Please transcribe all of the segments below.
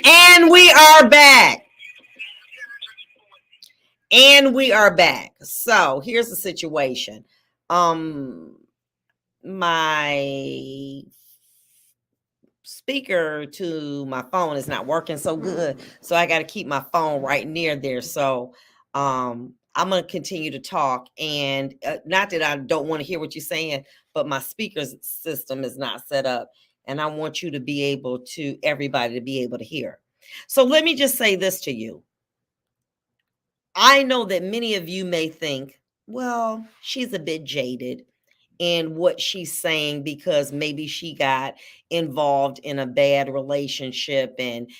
And we are back. And we are back. So here's the situation. Um, my speaker to my phone is not working so good, so I got to keep my phone right near there. So I'm going to continue to talk, and not that I don't want to hear what you're saying, but my speaker's system is not set up, and I want you to be able to, everybody to be able to hear. So let me just say this to you. I know that many of you may think, well, she's a bit jaded in what she's saying because maybe she got involved in a bad relationship, and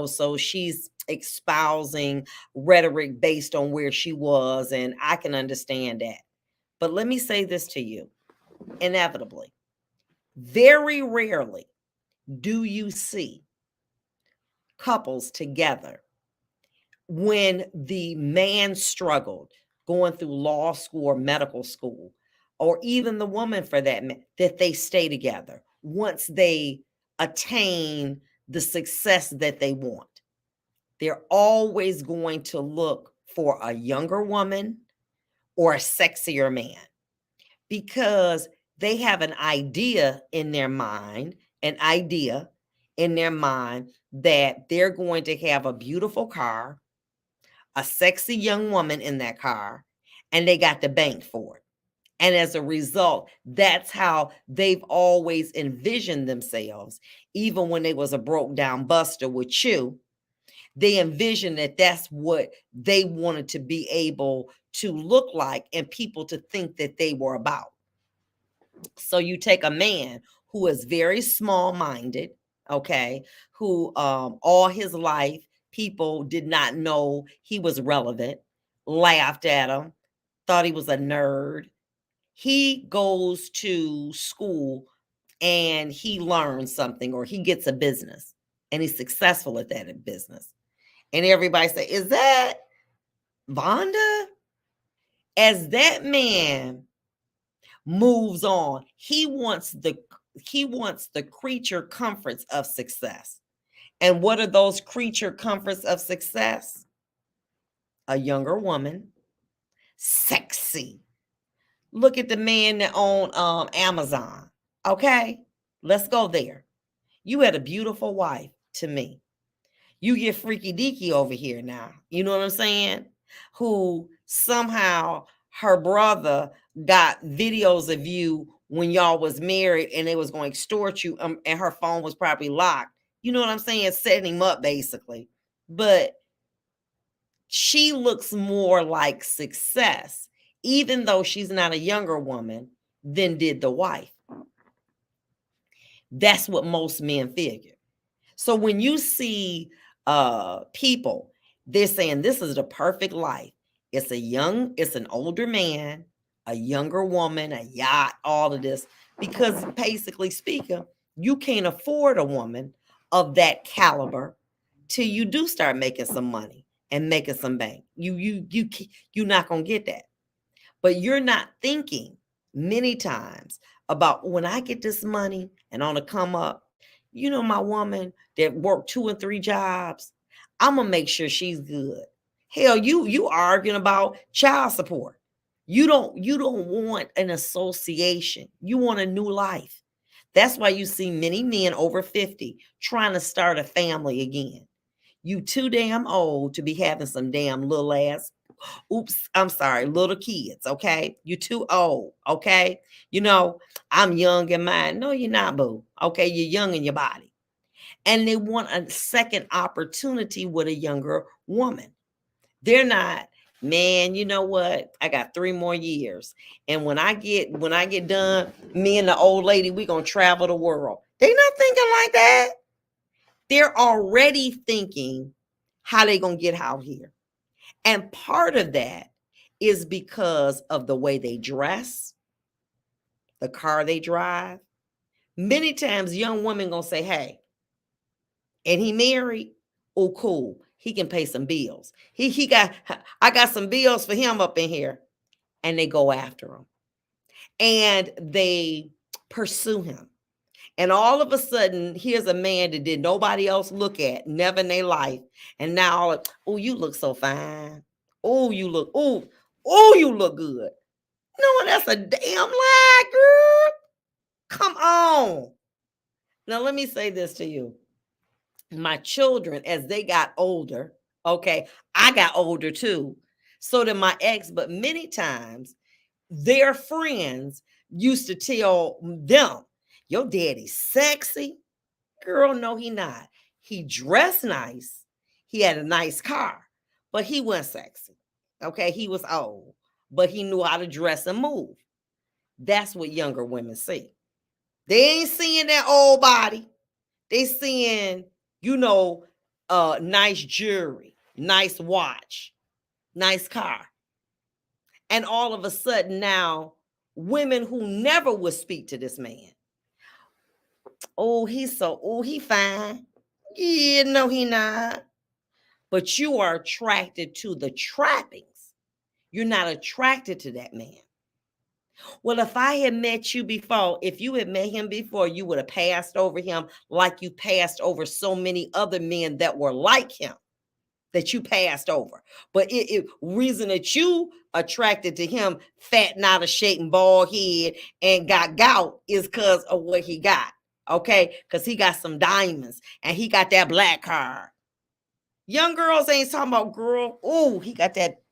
so she's espousing rhetoric based on where she was, and I can understand that. But let me say this to you. Inevitably, very rarely do you see couples together when the man struggled going through law school or medical school, or even the woman for that, that they stay together once they attain the success that they want. They're always going to look for a younger woman or a sexier man because they have an idea in their mind, that they're going to have a beautiful car, a sexy young woman in that car, and they got the bank for it. And as a result, that's how they've always envisioned themselves. Even when they was a broke down buster with you, they envisioned that that's what they wanted to be able to look like and people to think that they were about. So you take a man who is very small minded, okay, who all his life people did not know he was relevant, laughed at him, thought he was a nerd. He goes to school and he learns something, or he gets a business and he's successful at that business. And everybody say, is that Vonda? As that man moves on, he wants the creature comforts of success. And what are those creature comforts of success? A younger woman, sexy. Look at the man that owned Amazon. Okay, let's go there. You had a beautiful wife to me. You get freaky deaky over here now. You know what I'm saying? Who somehow her brother got videos of you when y'all was married and they was going to extort you, and her phone was probably locked. You know what I'm saying? Setting him up basically. But she looks more like success, even though she's not a younger woman than did the wife. That's what most men figure. So when you see people, they're saying this is the perfect life. It's an older man, a younger woman, a yacht, all of this. Because basically speaking, you can't afford a woman of that caliber till you do start making some money and making some bank. You're not gonna get that. But you're not thinking many times about, when I get this money and on the come up, my woman that worked 2 and 3 jobs, I'm gonna make sure she's good. Hell, you arguing about child support. You don't want an association. You want a new life. That's why you see many men over 50 trying to start a family again. You too damn old to be having some damn little ass, I'm sorry, little kids, okay? You too old, okay? I'm young in mind. No, you're not, boo. Okay, you're young in your body. And they want a second opportunity with a younger woman. They're not, man, you know what? I got 3 more years. And when I get done, me and the old lady, we gonna travel the world. They not thinking like that. They're already thinking how they gonna get out here. And part of that is because of the way they dress, the car they drive. Many times young women gonna say, hey, and he married, oh cool, he can pay some bills. I got some bills for him up in here. And they go after him. And they pursue him. And all of a sudden, here's a man that did nobody else look at, never in their life. And now, oh, you look so fine. Oh, you look good. No, that's a damn lie, girl. Come on. Now, let me say this to you. My children, as they got older, okay, I got older too. So did my ex, but many times their friends used to tell them, your daddy's sexy. Girl, no, he not. He dressed nice. He had a nice car, but he wasn't sexy. Okay, he was old, but he knew how to dress and move. That's what younger women see. They ain't seeing that old body. They seeing, nice jewelry, nice watch, nice car. And all of a sudden now, women who never would speak to this man. Oh, he fine. Yeah, no, he not. But you are attracted to the trappings. You're not attracted to that man. Well, if I had met you before, if you had met him before, you would have passed over him like you passed over so many other men that were like him, that you passed over. But reason that you attracted to him, fat, not a shape, and bald head, and got gout is because of what he got. Okay, because he got some diamonds and he got that black card. Young girls ain't talking about, girl. Oh, he got that,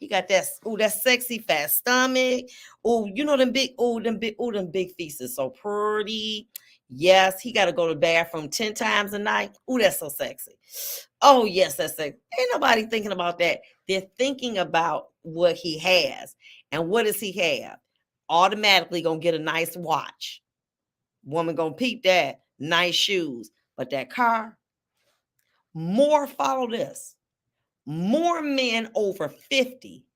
that sexy fat stomach. Oh, them big feet is so pretty. Yes, he got to go to the bathroom 10 times a night. Oh, that's so sexy. Oh, yes, that's sexy. Ain't nobody thinking about that. They're thinking about what he has. And what does he have? Automatically gonna get a nice watch. Woman gonna peep that. Nice shoes. But that car, follow this. More men over 50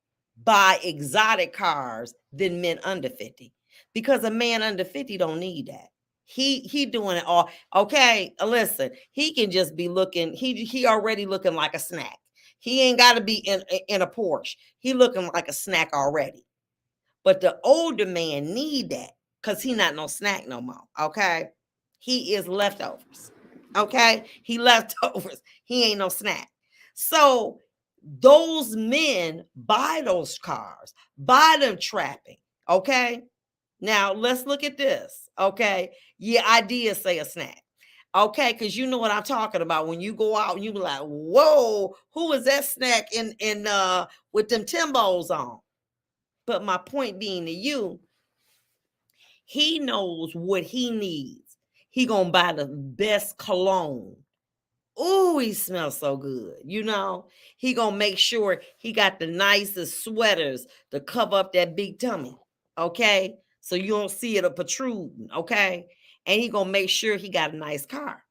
buy exotic cars than men under 50, because a man under 50 don't need that. He doing it all. Okay, listen, he can just be looking, he already looking like a snack. He ain't got to be in a Porsche. He looking like a snack already. But the older man need that because he not no snack no more. Okay, he is leftovers. Okay, he leftovers. He ain't no snack. So those men buy those cars, buy them trapping. Okay, now let's look at this. Okay, yeah, I did say a snack. Okay, because you know what I'm talking about. When you go out and you be like, whoa, who is that snack in with them Timbos on? But my point being to you, he knows what he needs. He gonna buy the best cologne. Oh, he smells so good. He gonna make sure he got the nicest sweaters to cover up that big tummy. Okay, so you don't see it protruding. Okay, and he gonna make sure he got a nice car.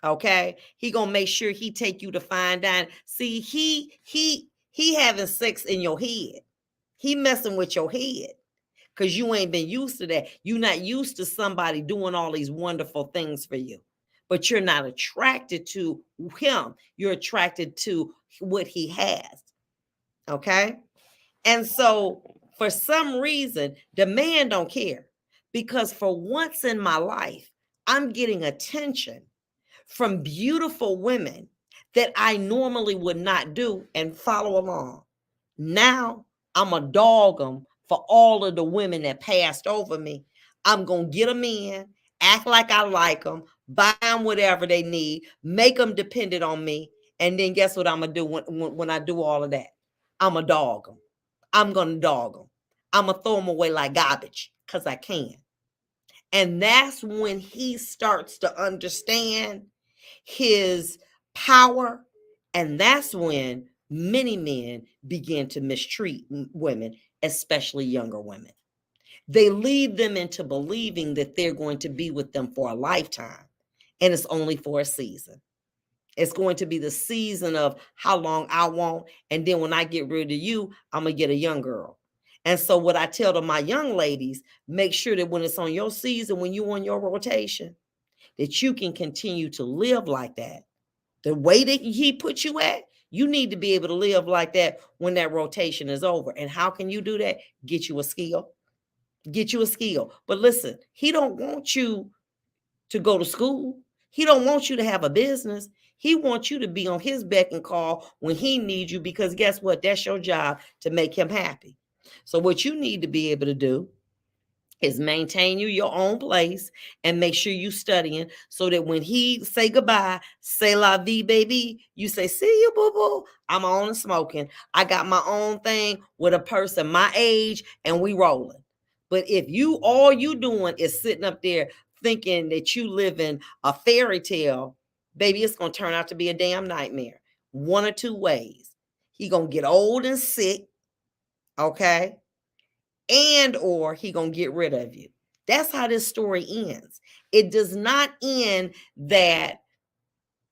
Okay, he gonna make sure he take you to fine dining. See, he having sex in your head. He messing with your head because you ain't been used to that. You're not used to somebody doing all these wonderful things for you, but you're not attracted to him. You're attracted to what he has. Okay. And so for some reason, the man don't care, because for once in my life, I'm getting attention from beautiful women that I normally would not do and follow along. Now I'm a dog them for all of the women that passed over me. I'm going to get them in, act like I like them, buy them whatever they need, make them dependent on me. And then guess what I'm going to do when I do all of that? I'm a dog them. I'm going to dog them. I'm going to throw them away like garbage because I can. And that's when he starts to understand his power. And that's when many men begin to mistreat women, especially younger women. They lead them into believing that they're going to be with them for a lifetime, and it's only for a season. It's going to be the season of how long I want, and then when I get rid of you, I'm going to get a young girl. And so what I tell to my young ladies, make sure that when it's on your season, when you're on your rotation, that you can continue to live like that. The way that he put you at, you need to be able to live like that when that rotation is over. And how can you do that? Get you a skill. Get you a skill. But listen, he don't want you to go to school. He don't want you to have a business. He wants you to be on his beck and call when he needs you, because guess what? That's your job, to make him happy. So what you need to be able to do is maintain you your own place and make sure you studying, so that when he say goodbye, say la vie, baby, you say, see you, boo-boo. I'm on and smoking. I got my own thing with a person my age and we rolling. But if you, all you doing is sitting up there thinking that you live in a fairy tale, baby, it's going to turn out to be a damn nightmare. One or two ways. He going to get old and sick, okay? And or he gonna get rid of you. That's how this story ends. It does not end that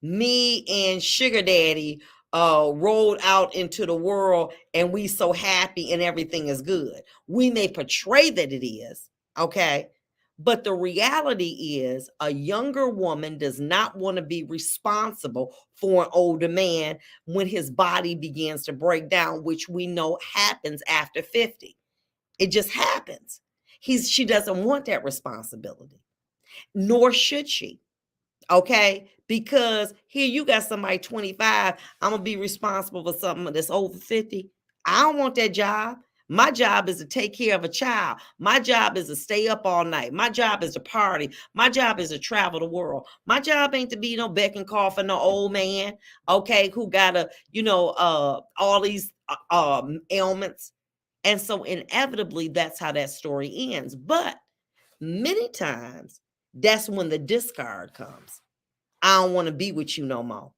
me and sugar daddy rolled out into the world and we so happy and everything is good. We may portray that it is, okay? But the reality is a younger woman does not want to be responsible for an older man when his body begins to break down, which we know happens after 50. It just happens. She doesn't want that responsibility, nor should she. Okay? Because here you got somebody 25, I'm going to be responsible for something that's over 50. I don't want that job. My job is to take care of a child. My job is to stay up all night. My job is to party. My job is to travel the world. My job ain't to be no beck and call for no old man, okay, who got all these ailments. And so inevitably, that's how that story ends. But many times, that's when the discard comes. I don't want to be with you no more.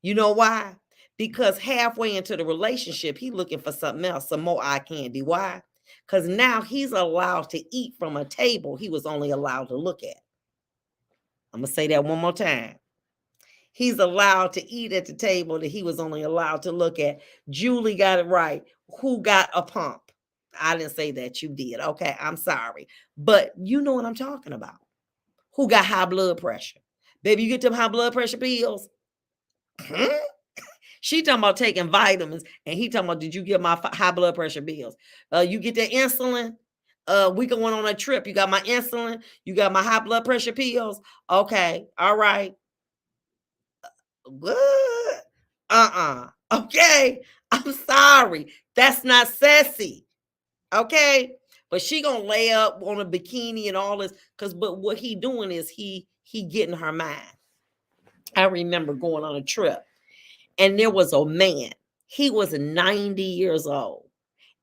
You know why? Because halfway into the relationship, he's looking for something else, some more eye candy. Why? Because now he's allowed to eat from a table he was only allowed to look at. I'm going to say that one more time. He's allowed to eat at the table that he was only allowed to look at. Julie got it right. Who got a pump? I didn't say that, you did. Okay, I'm sorry. But you know what I'm talking about. Who got high blood pressure? Baby, you get them high blood pressure pills? She talking about taking vitamins, and he talking about, did you get my high blood pressure pills? You get that insulin? We going on a trip. You got my insulin? You got my high blood pressure pills? Okay, all right. What? Okay, I'm sorry. That's not sassy. Okay, but she gonna lay up on a bikini and all this, but what he doing is he getting her mind. I remember going on a trip, and there was a man. He was 90 years old,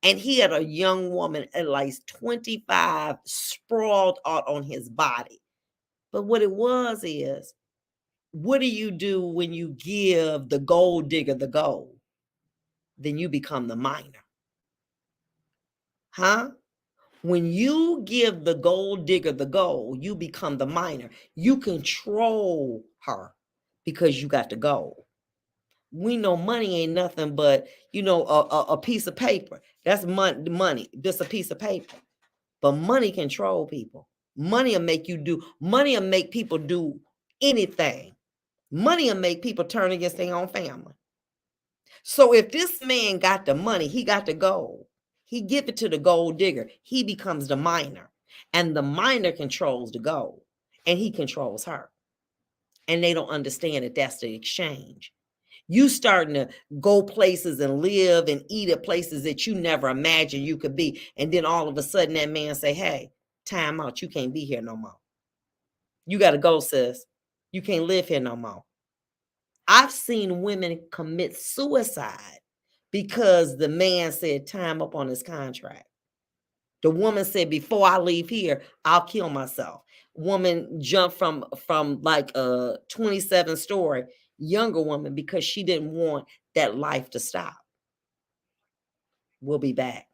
and he had a young woman at like 25 sprawled out on his body. But what it was is, what do you do when you give the gold digger the gold? Then you become the miner. Huh? When you give the gold digger the gold, you become the miner. You control her because you got the gold. We know money ain't nothing but, a piece of paper. That's money, just a piece of paper. But money control people. Money will make people do anything. Money will make people turn against their own family. So if this man got the money, he got the gold. He give it to the gold digger. He becomes the miner. And the miner controls the gold. And he controls her. And they don't understand that that's the exchange. You starting to go places and live and eat at places that you never imagined you could be. And then all of a sudden that man say, hey, time out. You can't be here no more. You got to go, sis. You can't live here no more. I've seen women commit suicide because the man said time up on his contract. The woman said, before I leave here, I'll kill myself. Woman jumped from like a 27-story, younger woman, because she didn't want that life to stop. We'll be back.